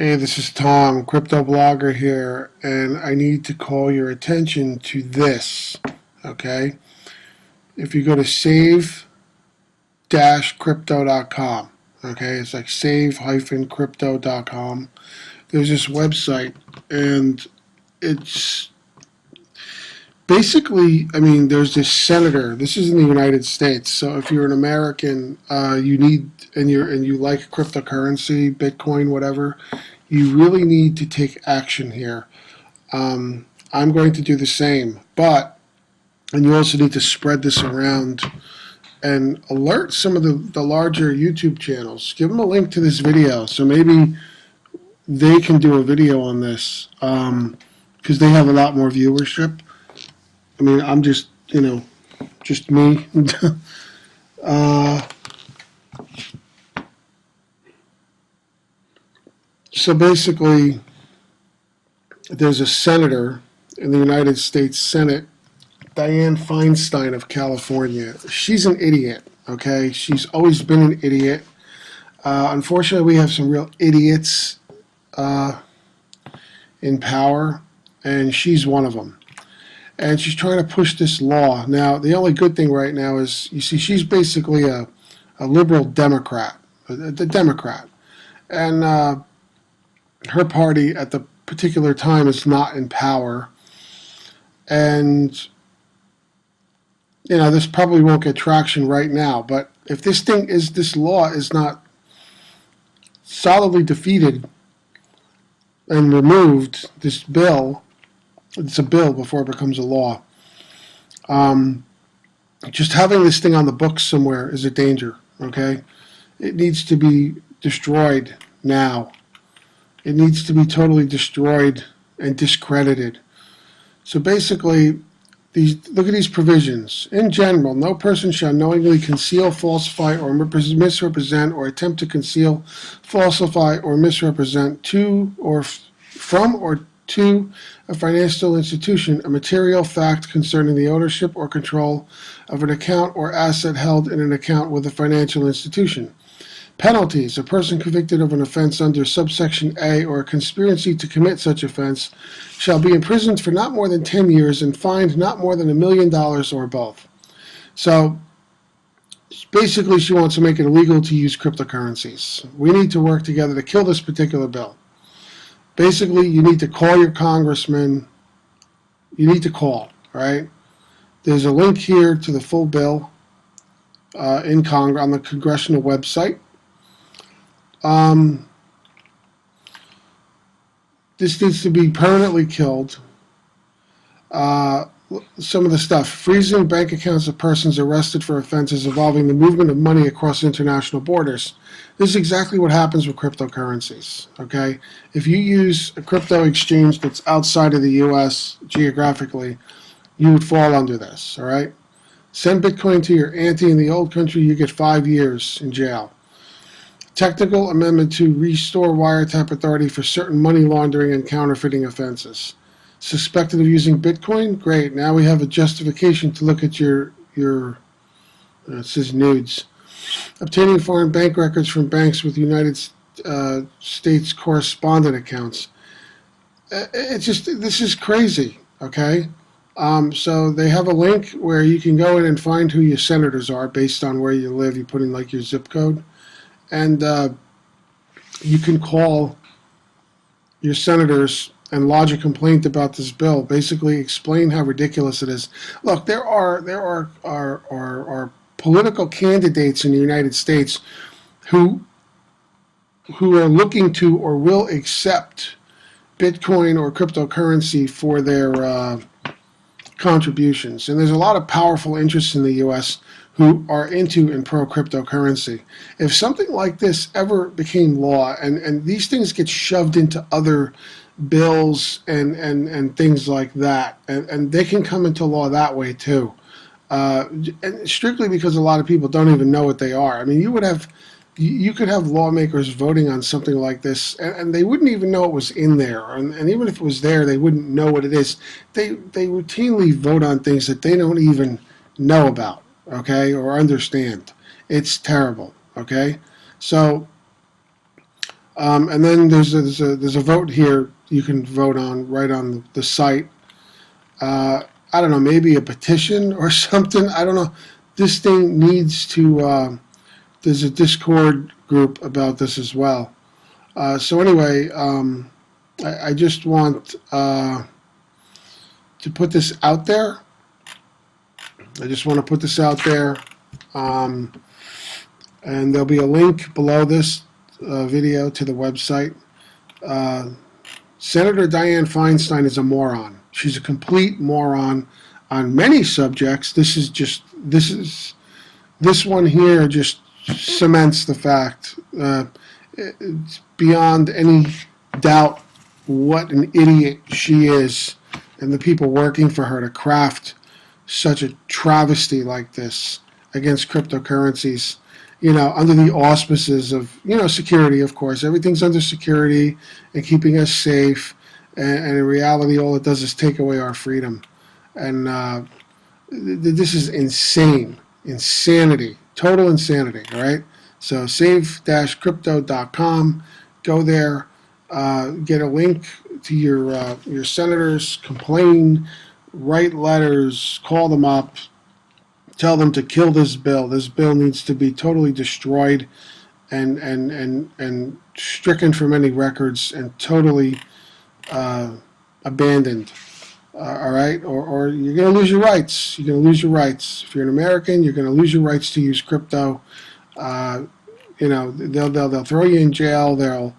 Hey, this is Tom, crypto blogger here, and I need to call your attention to this, okay? If you go to save-crypto.com, okay, it's like save-crypto.com, there's this website, and it's basically, there's this senator, this is in the United States, so if you're an American, and you like cryptocurrency, Bitcoin, whatever, you really need to take action here. I'm going to do the same, and you also need to spread this around and alert some of the larger YouTube channels. Give them a link to this video so maybe they can do a video on this because they have a lot more viewership. I'm just me. So basically, there's a senator in the United States Senate, Diane Feinstein of California. She's an idiot, okay? She's always been an idiot. Unfortunately, we have some real idiots in power, and she's one of them. And she's trying to push this law. Now, the only good thing right now is, you see, she's basically a liberal Democrat, the Democrat. And her party at the particular time is not in power. And, this probably won't get traction right now. But if this law is not solidly defeated and removed, this bill, it's a bill before it becomes a law. Just having this thing on the books somewhere is a danger, okay? It needs to be destroyed now. It needs to be totally destroyed and discredited. So basically, look at these provisions. In general, no person shall knowingly conceal, falsify, or misrepresent, or attempt to conceal, falsify, or misrepresent to or from or to a financial institution a material fact concerning the ownership or control of an account or asset held in an account with a financial institution. Penalties. A person convicted of an offense under subsection A or a conspiracy to commit such offense shall be imprisoned for not more than 10 years and fined not more than $1 million or both. So basically she wants to make it illegal to use cryptocurrencies. We need to work together to kill this particular bill. Basically, you need to call your congressman. You need to call, right? There's a link here to the full bill on the congressional website. This needs to be permanently killed. Some of the stuff: freezing bank accounts of persons arrested for offenses involving the movement of money across international borders. This is exactly what happens with cryptocurrencies, okay? If you use a crypto exchange that's outside of the U.S. geographically, you would fall under this, all right? Send Bitcoin to your auntie in the old country, you get 5 years in jail. Technical amendment to restore wiretap authority for certain money laundering and counterfeiting offenses. Suspected of using Bitcoin? Great. Now we have a justification to look at your it says nudes. Obtaining foreign bank records from banks with United States correspondent accounts. This is crazy, okay? So they have a link where you can go in and find who your senators are based on where you live. You put in like your zip code. And you can call your senators and lodge a complaint about this bill. Basically, explain how ridiculous it is. Look, there are political candidates in the United States who are looking to or will accept Bitcoin or cryptocurrency for their contributions. And there's a lot of powerful interests in the U.S. who are into and pro cryptocurrency. If something like this ever became law, and these things get shoved into other bills and things like that, and they can come into law that way too, and strictly because a lot of people don't even know what they are. I mean, you could have lawmakers voting on something like this, and they wouldn't even know it was in there, and even if it was there, they wouldn't know what it is. They routinely vote on things that they don't even know about, okay, or understand. It's terrible, okay? So And then there's a vote here you can vote on right on the site. I don't know, maybe a petition or something. I don't know. This thing needs to. There's a Discord group about this as well. So anyway, I just want to put this out there. I just want to put this out there. And there'll be a link below this video to the website. Senator Diane Feinstein is a moron. She's a complete moron on many subjects. This one here just cements the fact. It's beyond any doubt what an idiot she is, and the people working for her to craft such a travesty like this against cryptocurrencies, under the auspices of, security, of course. Everything's under security and keeping us safe, and in reality, all it does is take away our freedom. And this is insanity, total insanity, all right? So save-crypto.com, go there, get a link to your senators, complain, write letters, call them up, tell them to kill this bill. This bill needs to be totally destroyed and stricken from any records and totally abandoned. All right, or you're going to lose your rights. You're going to lose your rights. If you're an American, you're going to lose your rights to use crypto. They'll throw you in jail. They'll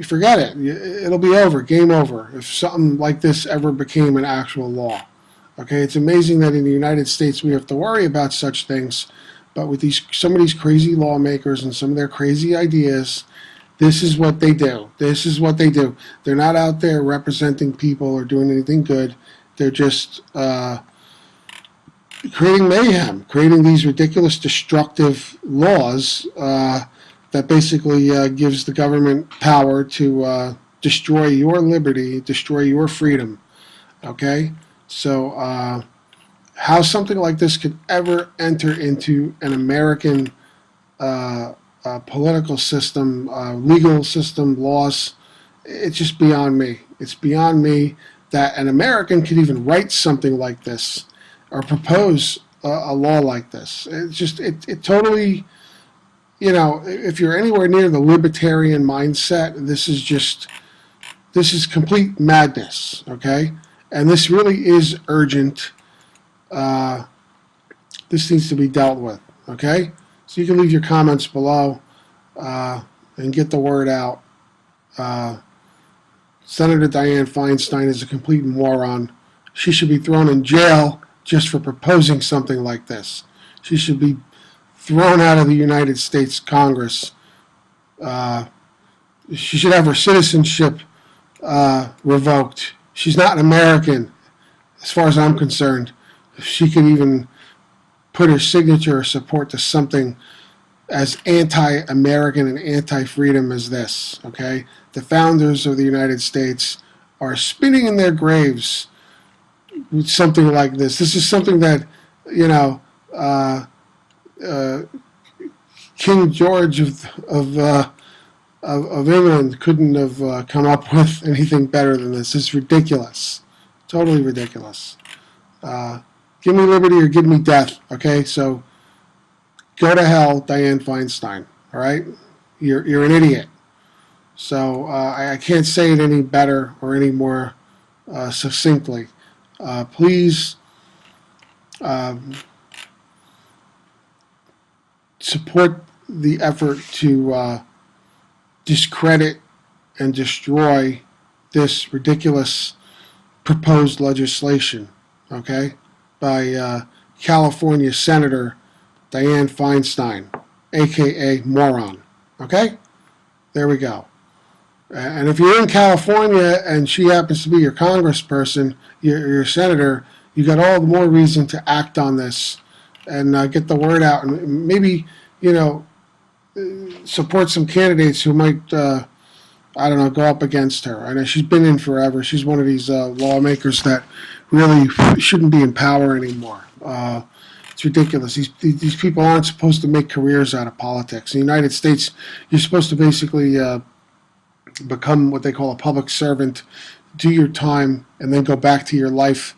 forget it. It'll be over. Game over. If something like this ever became an actual law. Okay, it's amazing that in the United States we have to worry about such things, but with some of these crazy lawmakers and some of their crazy ideas, this is what they do. This is what they do. They're not out there representing people or doing anything good. They're just creating mayhem, creating these ridiculous, destructive laws that basically gives the government power to destroy your liberty, destroy your freedom. Okay? So how something like this could ever enter into an American political system, legal system, laws, it's just beyond me. It's beyond me that an American could even write something like this or propose a law like this. It's just, it totally, if you're anywhere near the libertarian mindset, this is complete madness, okay? And this really is urgent. This needs to be dealt with, okay? So you can leave your comments below and get the word out. Senator Diane Feinstein is a complete moron. She should be thrown in jail just for proposing something like this. She should be thrown out of the United States Congress. She should have her citizenship revoked. She's not an American, as far as I'm concerned. If she could even put her signature or support to something as anti-American and anti-freedom as this, okay? The founders of the United States are spinning in their graves with something like this. This is something that, King George of England couldn't have come up with anything better than this. It's ridiculous. Totally ridiculous. Give me liberty or give me death, okay? So go to hell, Diane Feinstein, all right? You're an idiot. So I can't say it any better or any more succinctly. Please support the effort to discredit and destroy this ridiculous proposed legislation, okay, by California Senator Diane Feinstein, aka moron, okay? There we go. And if you're in California and she happens to be your congressperson, your senator, you got all the more reason to act on this and get the word out and maybe, support some candidates who might, go up against her. I know she's been in forever. She's one of these lawmakers that really shouldn't be in power anymore. It's It's ridiculous. These people aren't supposed to make careers out of politics. In the United States, you're supposed to basically become what they call a public servant, do your time, and then go back to your life,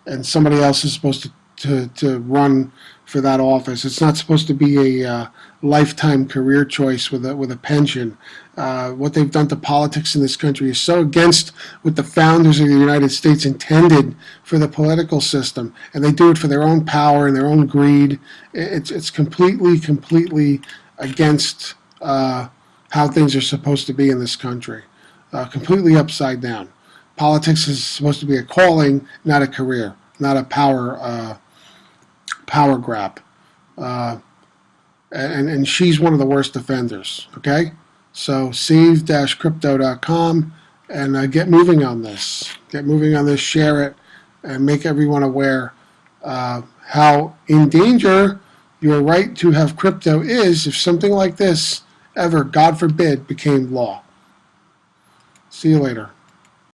and somebody else is supposed to run for that office. It's not supposed to be a lifetime career choice with a pension. What they've done to politics in this country is so against what the founders of the United States intended for the political system, and they do it for their own power and their own greed. It's completely against how things are supposed to be in this country. Completely upside down. Politics is supposed to be a calling, not a career, not a power grab. And she's one of the worst offenders. Okay, so save-crypto.com and get moving on this. Get moving on this. Share it and make everyone aware how in danger your right to have crypto is if something like this ever, God forbid, became law. See you later.